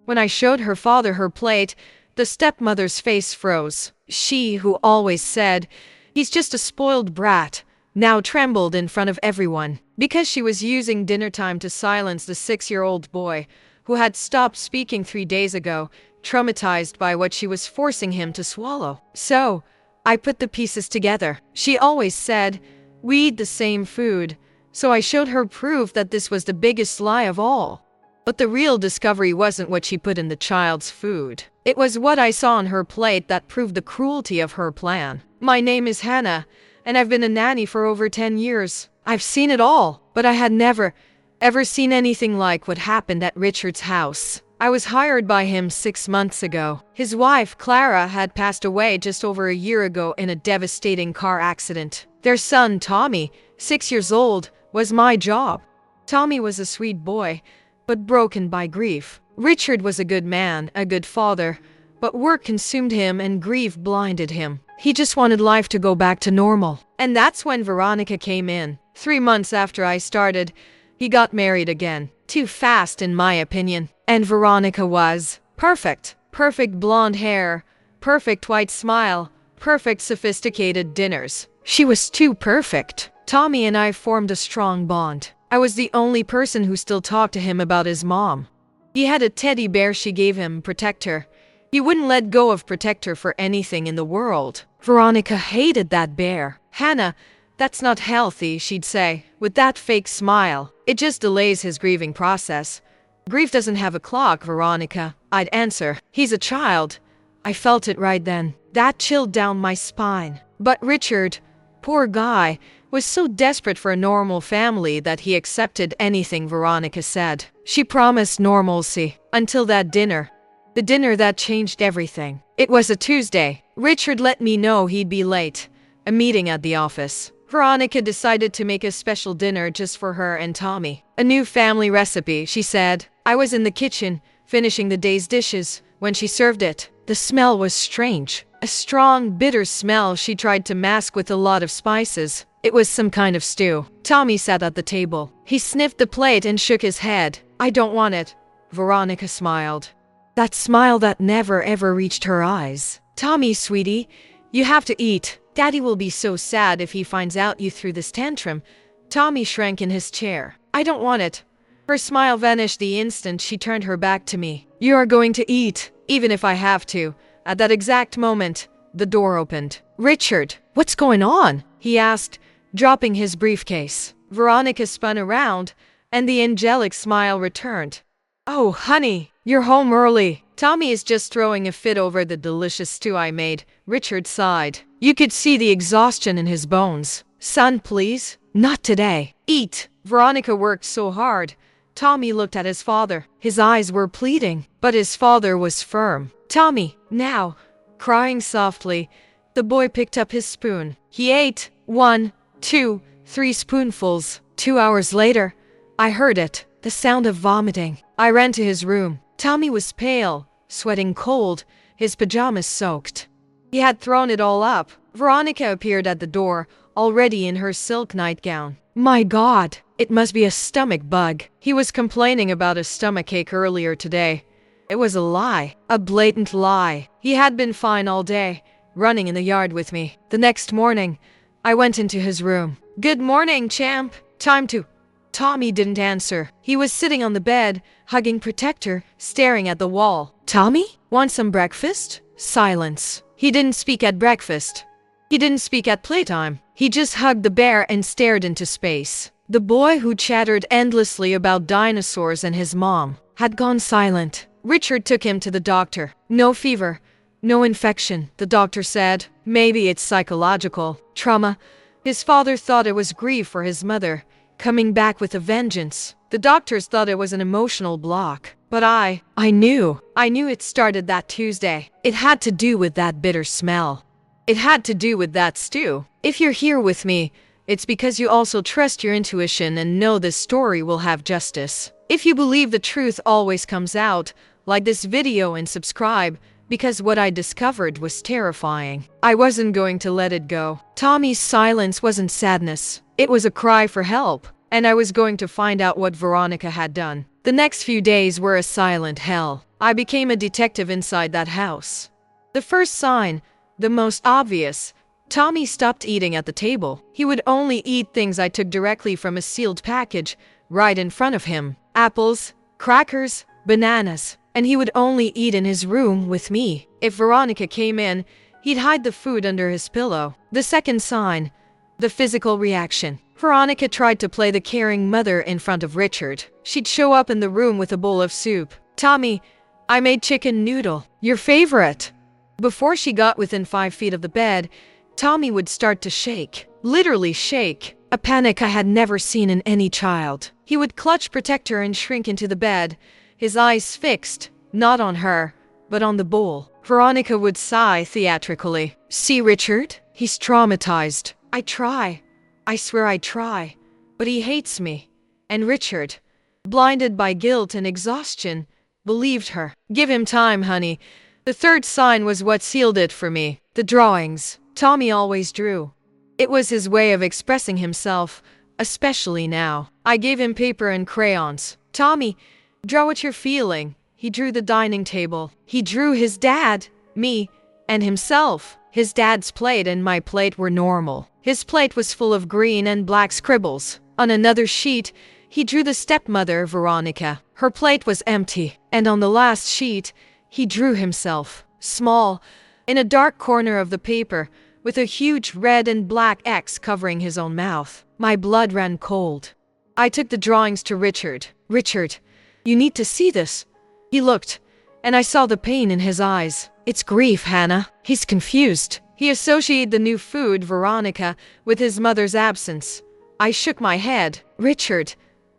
When I showed her father her plate, the stepmother's face froze. She, who always said, "He's just a spoiled brat," now trembled in front of everyone, because she was using dinner time to silence the 6-year-old boy, who had stopped speaking 3 days ago, traumatized by what she was forcing him to swallow. So, I put the pieces together. She always said, "We eat the same food," so I showed her proof that this was the biggest lie of all. But the real discovery wasn't what she put in the child's food. It was what I saw on her plate that proved the cruelty of her plan. My name is Hannah, and I've been a nanny for over 10 years. I've seen it all, but I had never, ever seen anything like what happened at Richard's house. I was hired by him 6 months ago. His wife, Clara, had passed away just over a year ago in a devastating car accident. Their son, Tommy, 6 years old, was my job. Tommy was a sweet boy, but broken by grief. Richard was a good man, a good father, but work consumed him and grief blinded him. He just wanted life to go back to normal. And that's when Veronica came in. 3 months after I started, he got married again. Too fast, in my opinion. And Veronica was perfect. Perfect blonde hair, perfect white smile, perfect sophisticated dinners. She was too perfect. Tommy and I formed a strong bond. I was the only person who still talked to him about his mom. He had a teddy bear she gave him, Protector. He wouldn't let go of Protector for anything in the world. Veronica hated that bear. "Hannah, that's not healthy," she'd say, with that fake smile. "It just delays his grieving process." "Grief doesn't have a clock, Veronica," I'd answer. "He's a child." I felt it right then. That chilled down my spine. But Richard, poor guy, was so desperate for a normal family that he accepted anything Veronica said. She promised normalcy until that dinner. The dinner that changed everything. It was a Tuesday. Richard let me know he'd be late. A meeting at the office. Veronica decided to make a special dinner just for her and Tommy. A new family recipe, she said. I was in the kitchen, finishing the day's dishes, when she served it. The smell was strange. A strong, bitter smell she tried to mask with a lot of spices. It was some kind of stew. Tommy sat at the table. He sniffed the plate and shook his head. "I don't want it." Veronica smiled. That smile that never ever reached her eyes. "Tommy, sweetie, you have to eat. Daddy will be so sad if he finds out you threw this tantrum." Tommy shrank in his chair. "I don't want it." Her smile vanished the instant she turned her back to me. "You are going to eat, even if I have to." At that exact moment, the door opened. "Richard, what's going on?" he asked, dropping his briefcase. Veronica spun around, and the angelic smile returned. "Oh, honey, you're home early." "Tommy is just throwing a fit over the delicious stew I made," Richard sighed. You could see the exhaustion in his bones. "Son, please. Not today. Eat." Veronica worked so hard. Tommy looked at his father. His eyes were pleading, but his father was firm. "Tommy, now." Crying softly, the boy picked up his spoon. He ate 1, 2, 3 spoonfuls. 2 hours later, I heard it, the sound of vomiting. I ran to his room. Tommy was pale, sweating cold, his pajamas soaked. He had thrown it all up. Veronica appeared at the door, already in her silk nightgown. "My God, it must be a stomach bug." He was complaining about a stomachache earlier today. It was a lie, a blatant lie. He had been fine all day, running in the yard with me. The next morning, I went into his room. "Good morning, champ. Time to..." Tommy didn't answer. He was sitting on the bed, hugging Protector, staring at the wall. "Tommy? Want some breakfast?" Silence. He didn't speak at breakfast. He didn't speak at playtime. He just hugged the bear and stared into space. The boy who chattered endlessly about dinosaurs and his mom had gone silent. Richard took him to the doctor. "No fever, no infection," the doctor said. "Maybe it's psychological trauma." His father thought it was grief for his mother, coming back with a vengeance. The doctors thought it was an emotional block. But I knew it started that Tuesday. It had to do with that bitter smell. It had to do with that stew. If you're here with me, it's because you also trust your intuition and know this story will have justice. If you believe the truth always comes out, like this video and subscribe, because what I discovered was terrifying. I wasn't going to let it go. Tommy's silence wasn't sadness. It was a cry for help. And I was going to find out what Veronica had done. The next few days were a silent hell. I became a detective inside that house. The first sign, the most obvious, Tommy stopped eating at the table. He would only eat things I took directly from a sealed package right in front of him. Apples, crackers, bananas. And he would only eat in his room with me. If Veronica came in, he'd hide the food under his pillow. The second sign, the physical reaction. Veronica tried to play the caring mother in front of Richard. She'd show up in the room with a bowl of soup. "Tommy, I made chicken noodle. Your favorite." Before she got within 5 feet of the bed, Tommy would start to shake. Literally shake. A panic I had never seen in any child. He would clutch protector and shrink into the bed, his eyes fixed, not on her, but on the bowl. Veronica would sigh theatrically. "See, Richard? He's traumatized. I try. I swear I try. But he hates me." And Richard, blinded by guilt and exhaustion, believed her. "Give him time, honey." The third sign was what sealed it for me. The drawings. Tommy always drew. It was his way of expressing himself, especially now. I gave him paper and crayons. "Tommy, draw what you're feeling." He drew the dining table. He drew his dad, me, and himself. His dad's plate and my plate were normal. His plate was full of green and black scribbles. On another sheet, he drew the stepmother, Veronica. Her plate was empty. And on the last sheet, he drew himself, small, in a dark corner of the paper, with a huge red and black X covering his own mouth. My blood ran cold. I took the drawings to Richard. "Richard, you need to see this." He looked, and I saw the pain in his eyes. "It's grief, Hannah." He's confused. He associated the new food, Veronica, with his mother's absence. I shook my head. "Richard,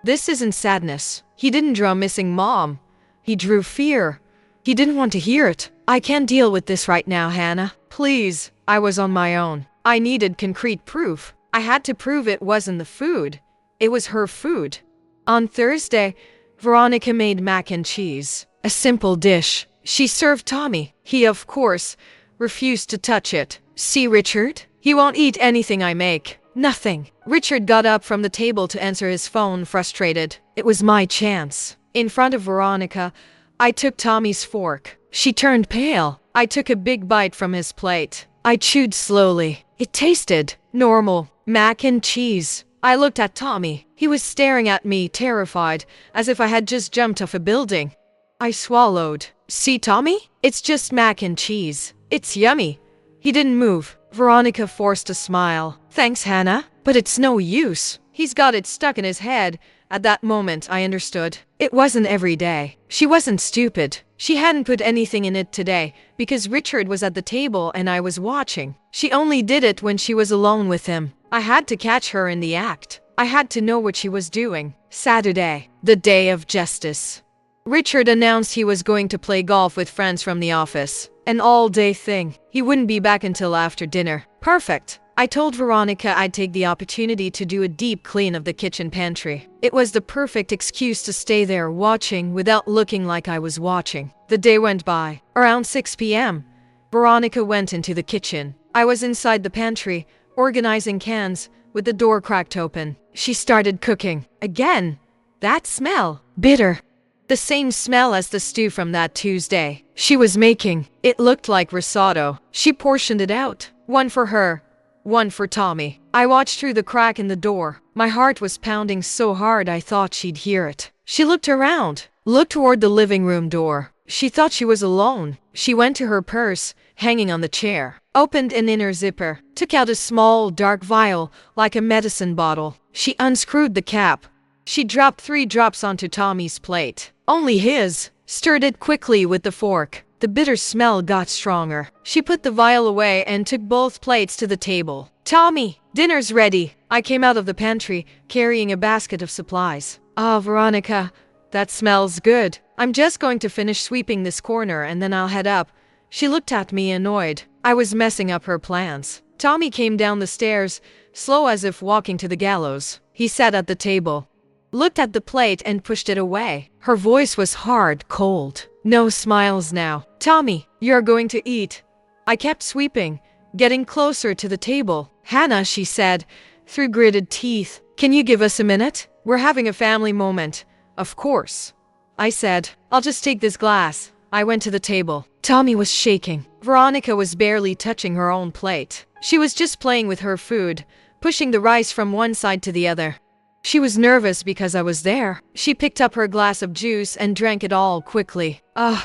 this isn't sadness." He didn't draw missing mom. He drew fear. He didn't want to hear it. "I can't deal with this right now, Hannah. Please." I was on my own. I needed concrete proof. I had to prove it wasn't the food. It was her food. On Thursday, Veronica made mac and cheese. A simple dish. She served Tommy. He, of course, refused to touch it. "See, Richard? He won't eat anything I make. Nothing." Richard got up from the table to answer his phone, frustrated. It was my chance. In front of Veronica, I took Tommy's fork. She turned pale. I took a big bite from his plate. I chewed slowly. It tasted normal. Mac and cheese. I looked at Tommy. He was staring at me, terrified, as if I had just jumped off a building. I swallowed. "See, Tommy? It's just mac and cheese. It's yummy." He didn't move. Veronica forced a smile. "Thanks, Hannah. But it's no use. He's got it stuck in his head." At that moment, I understood. It wasn't every day. She wasn't stupid. She hadn't put anything in it today, because Richard was at the table and I was watching. She only did it when she was alone with him. I had to catch her in the act. I had to know what she was doing. Saturday, the day of justice. Richard announced he was going to play golf with friends from the office. An all-day thing. He wouldn't be back until after dinner. Perfect. I told Veronica I'd take the opportunity to do a deep clean of the kitchen pantry. It was the perfect excuse to stay there watching without looking like I was watching. The day went by. Around 6 p.m., Veronica went into the kitchen. I was inside the pantry, organizing cans, with the door cracked open. She started cooking. Again. That smell. Bitter. The same smell as the stew from that Tuesday. She was making. It looked like risotto. She portioned it out. One for her. One for Tommy. I watched through the crack in the door. My heart was pounding so hard I thought she'd hear it. She looked around, looked toward the living room door. She thought she was alone. She went to her purse, hanging on the chair, opened an inner zipper, took out a small, dark vial, like a medicine bottle. She unscrewed the cap. She dropped 3 drops onto Tommy's plate. Only his. Stirred it quickly with the fork. The bitter smell got stronger. She put the vial away and took both plates to the table. "Tommy, dinner's ready." I came out of the pantry, carrying a basket of supplies. "Ah, Veronica, that smells good. I'm just going to finish sweeping this corner and then I'll head up." She looked at me annoyed. I was messing up her plans. Tommy came down the stairs, slow as if walking to the gallows. He sat at the table, looked at the plate and pushed it away. Her voice was hard, cold. No smiles now. "Tommy, you're going to eat." I kept sweeping, getting closer to the table. "Hannah," she said, through gritted teeth, "can you give us a minute? We're having a family moment." "Of course," I said. "I'll just take this glass." I went to the table. Tommy was shaking. Veronica was barely touching her own plate. She was just playing with her food, pushing the rice from one side to the other. She was nervous because I was there. She picked up her glass of juice and drank it all quickly. Ugh,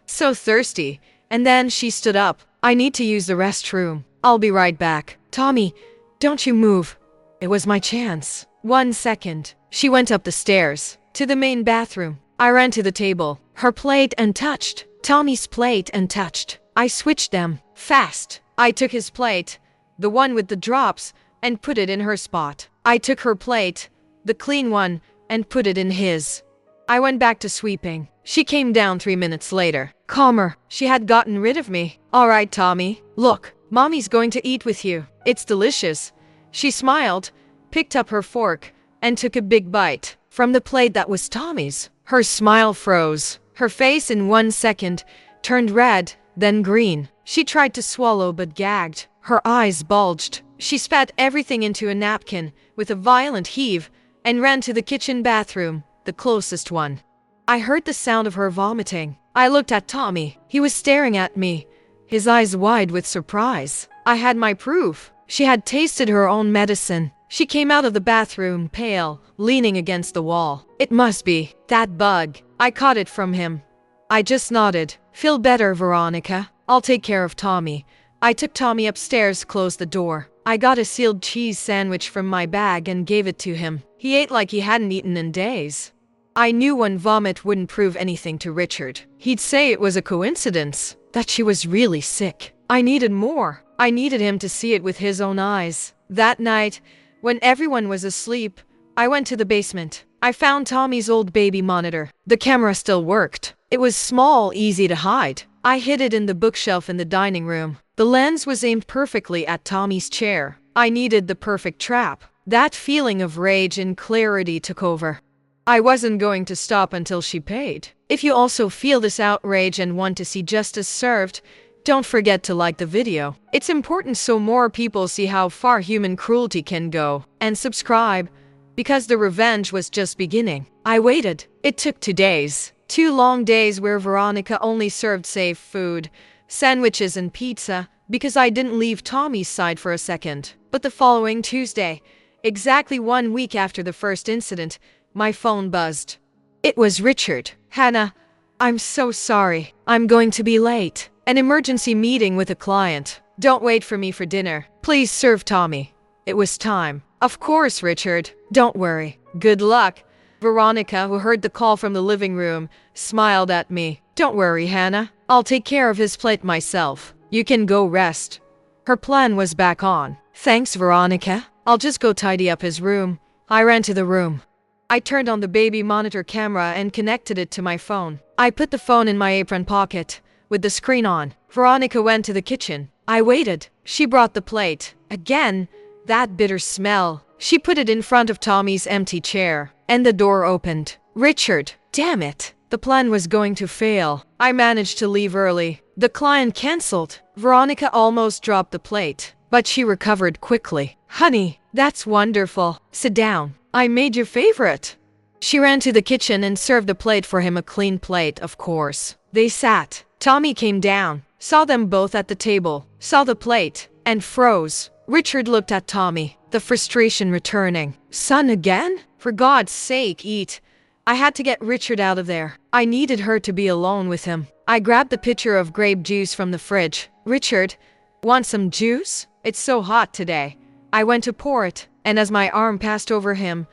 so thirsty. And then she stood up. I need to use the restroom. I'll be right back. Tommy, don't you move. It was my chance. 1 second. She went up the stairs to the main bathroom. I ran to the table. Her plate and touched. Tommy's plate and touched. I switched them. Fast. I took his plate, the one with the drops, and put it in her spot. I took her plate, the clean one, and put it in his. I went back to sweeping. She came down 3 minutes later. Calmer. She had gotten rid of me. All right, Tommy. Look, Mommy's going to eat with you. It's delicious. She smiled, picked up her fork, and took a big bite from the plate that was Tommy's. Her smile froze. Her face in 1 second turned red, then green. She tried to swallow but gagged. Her eyes bulged. She spat everything into a napkin with a violent heave and ran to the kitchen bathroom, the closest one. I heard the sound of her vomiting. I looked at Tommy. He was staring at me, his eyes wide with surprise. I had my proof. She had tasted her own medicine. She came out of the bathroom, pale, leaning against the wall. It must be that bug. I caught it from him. I just nodded. Feel better, Veronica. I'll take care of Tommy. I took Tommy upstairs, closed the door. I got a sealed cheese sandwich from my bag and gave it to him. He ate like he hadn't eaten in days. I knew one vomit wouldn't prove anything to Richard. He'd say it was a coincidence, that she was really sick. I needed more. I needed him to see it with his own eyes. That night, when everyone was asleep, I went to the basement. I found Tommy's old baby monitor. The camera still worked. It was small, easy to hide. I hid it in the bookshelf in the dining room. The lens was aimed perfectly at Tommy's chair. I needed the perfect trap. That feeling of rage and clarity took over. I wasn't going to stop until she paid. If you also feel this outrage and want to see justice served, don't forget to like the video. It's important so more people see how far human cruelty can go. And subscribe, because the revenge was just beginning. I waited. It took 2 days. 2 long days where Veronica only served safe food, sandwiches and pizza, because I didn't leave Tommy's side for a second. But the following Tuesday, exactly 1 week after the first incident, my phone buzzed. It was Richard. Hannah, I'm so sorry. I'm going to be late. An emergency meeting with a client. Don't wait for me for dinner. Please serve Tommy. It was time. Of course, Richard. Don't worry. Good luck. Veronica, who heard the call from the living room, smiled at me. Don't worry, Hannah. I'll take care of his plate myself. You can go rest. Her plan was back on. Thanks, Veronica. I'll just go tidy up his room. I ran to the room. I turned on the baby monitor camera and connected it to my phone. I put the phone in my apron pocket, with the screen on. Veronica went to the kitchen. I waited. She brought the plate. Again, that bitter smell. She put it in front of Tommy's empty chair, and the door opened. Richard, damn it. The plan was going to fail. I managed to leave early. The client canceled. Veronica almost dropped the plate, but she recovered quickly. Honey, that's wonderful. Sit down. I made your favorite. She ran to the kitchen and served the plate for him, a clean plate, of course. They sat. Tommy came down, saw them both at the table, saw the plate, and froze. Richard looked at Tommy, the frustration returning. Son again? For God's sake, eat. I had to get Richard out of there. I needed her to be alone with him. I grabbed the pitcher of grape juice from the fridge. Richard, want some juice? It's so hot today. I went to pour it, and as my arm passed over him,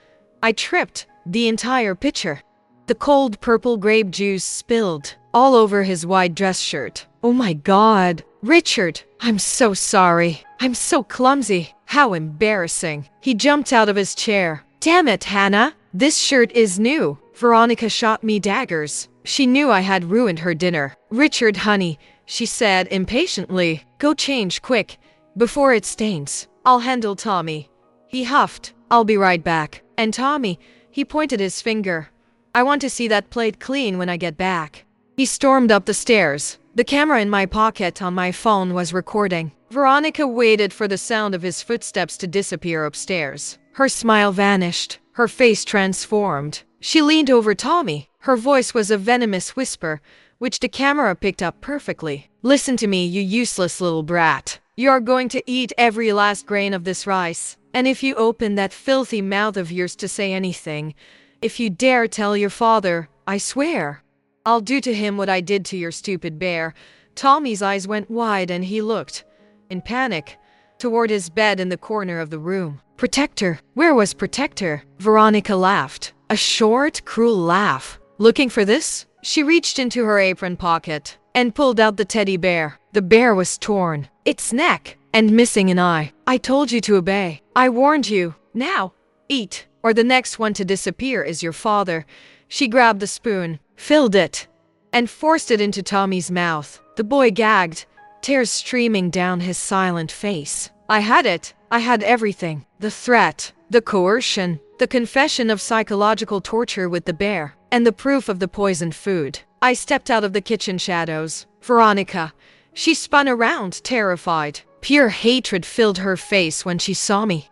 I tripped the entire pitcher. The cold purple grape juice spilled all over his wide dress shirt. Oh my God. Richard, I'm so sorry. I'm so clumsy. How embarrassing. He jumped out of his chair. Damn it, Hannah. This shirt is new. Veronica shot me daggers. She knew I had ruined her dinner. Richard, honey, she said impatiently. Go change quick, before it stains. I'll handle Tommy. He huffed. I'll be right back. And Tommy, he pointed his finger. I want to see that plate clean when I get back. He stormed up the stairs. The camera in my pocket on my phone was recording. Veronica waited for the sound of his footsteps to disappear upstairs. Her smile vanished. Her face transformed. She leaned over Tommy. Her voice was a venomous whisper, which the camera picked up perfectly. Listen to me, you useless little brat. You are going to eat every last grain of this rice. And if you open that filthy mouth of yours to say anything, if you dare tell your father, I swear, I'll do to him what I did to your stupid bear. Tommy's eyes went wide and he looked, in panic, toward his bed in the corner of the room. Protector? Where was Protector? Veronica laughed. A short, cruel laugh. Looking for this? She reached into her apron pocket and pulled out the teddy bear. The bear was torn, its neck, and missing an eye. I told you to obey. I warned you. Now, eat, or the next one to disappear is your father. She grabbed the spoon, filled it, and forced it into Tommy's mouth. The boy gagged, tears streaming down his silent face. I had it. I had everything. The threat, the coercion, the confession of psychological torture with the bear, and the proof of the poisoned food. I stepped out of the kitchen shadows. Veronica. She spun around, terrified. Pure hatred filled her face when she saw me.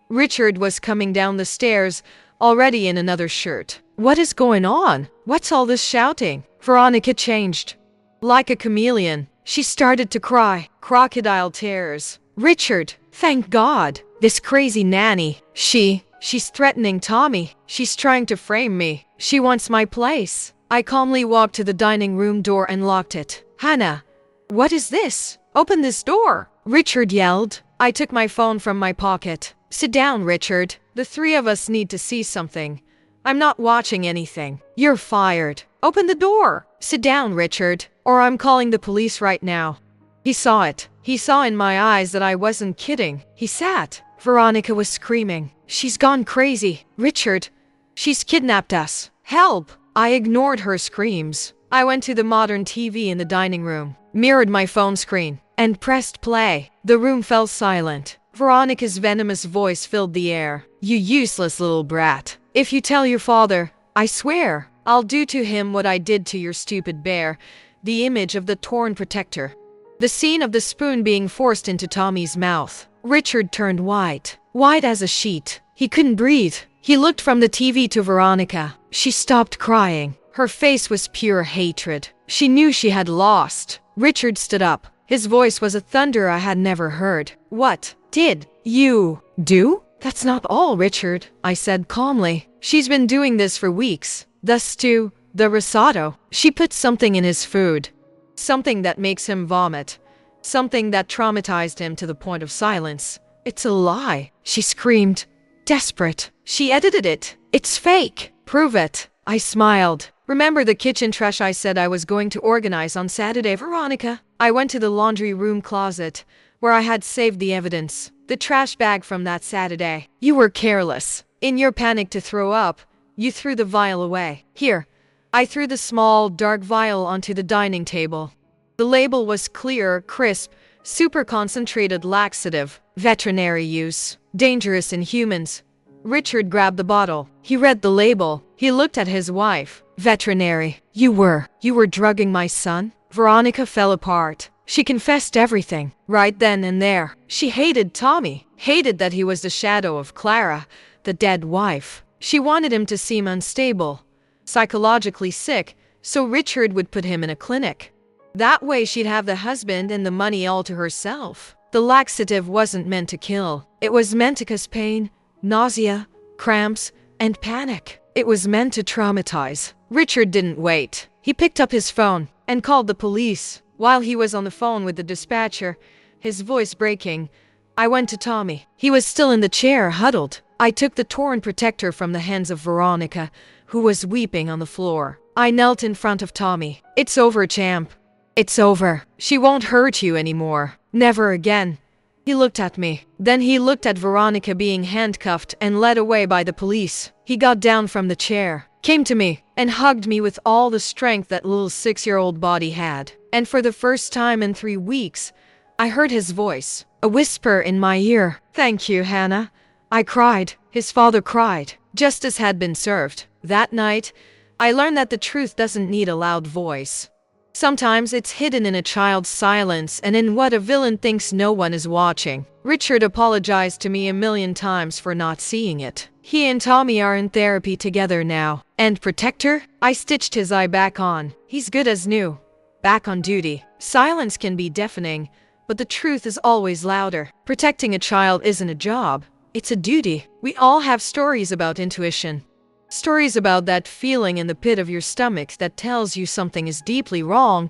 Richard was coming down the stairs, already in another shirt. What is going on? What's all this shouting? Veronica changed. Like a chameleon, she started to cry. Crocodile tears. Richard, thank God. This crazy nanny. She's threatening Tommy. She's trying to frame me. She wants my place. I calmly walked to the dining room door and locked it. Hannah, what is this? Open this door, Richard yelled. I took my phone from my pocket. Sit down, Richard. The three of us need to see something. I'm not watching anything. You're fired. Open the door. Sit down, Richard, or I'm calling the police right now. He saw it. He saw in my eyes that I wasn't kidding. He sat. Veronica was screaming. She's gone crazy. Richard, she's kidnapped us. Help! I ignored her screams. I went to the modern TV in the dining room, mirrored my phone screen, and pressed play. The room fell silent. Veronica's venomous voice filled the air. You useless little brat. If you tell your father, I swear, I'll do to him what I did to your stupid bear. The image of the torn protector. The scene of the spoon being forced into Tommy's mouth. Richard turned white as a sheet. He couldn't breathe. He looked from the TV to Veronica. She stopped crying. Her face was pure hatred. She knew she had lost. Richard stood up. His voice was a thunder I had never heard. What did you do? That's not all, Richard, I said calmly. She's been doing this for weeks. The stew, the risotto. She put something in his food. Something that makes him vomit. Something that traumatized him to the point of silence. It's a lie, she screamed, desperate. She edited it. It's fake. Prove it. I smiled. Remember the kitchen trash I said I was going to organize on Saturday, Veronica? I went to the laundry room closet, where I had saved the evidence. The trash bag from that Saturday. You were careless. In your panic to throw up, you threw the vial away. Here. I threw the small, dark vial onto the dining table. The label was clear, crisp, super concentrated laxative, veterinary use, dangerous in humans. Richard grabbed the bottle. He read the label. He looked at his wife. Veterinary. You were drugging my son? Veronica fell apart. She confessed everything, right then and there. She hated Tommy, hated that he was the shadow of Clara, the dead wife. She wanted him to seem unstable, psychologically sick, so Richard would put him in a clinic. That way she'd have the husband and the money all to herself. The laxative wasn't meant to kill. It was meant to cause pain, nausea, cramps, and panic. It was meant to traumatize. Richard didn't wait. He picked up his phone and called the police. While he was on the phone with the dispatcher, his voice breaking, I went to Tommy. He was still in the chair, huddled. I took the torn protector from the hands of Veronica, who was weeping on the floor. I knelt in front of Tommy. It's over, champ. It's over. She won't hurt you anymore. Never again. He looked at me. Then he looked at Veronica being handcuffed and led away by the police. He got down from the chair, came to me, and hugged me with all the strength that little 6-year-old body had. And for the first time in 3 weeks, I heard his voice, a whisper in my ear. Thank you, Hannah. I cried. His father cried. Justice had been served. That night, I learned that the truth doesn't need a loud voice. Sometimes it's hidden in a child's silence and in what a villain thinks no one is watching. Richard apologized to me a million times for not seeing it. He and Tommy are in therapy together now. And Protector? I stitched his eye back on. He's good as new. Back on duty. Silence can be deafening, but the truth is always louder. Protecting a child isn't a job. It's a duty. We all have stories about intuition. Stories about that feeling in the pit of your stomach that tells you something is deeply wrong,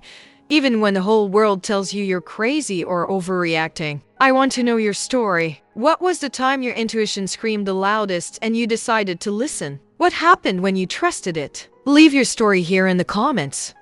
even when the whole world tells you you're crazy or overreacting. I want to know your story. What was the time your intuition screamed the loudest and you decided to listen? What happened when you trusted it? Leave your story here in the comments.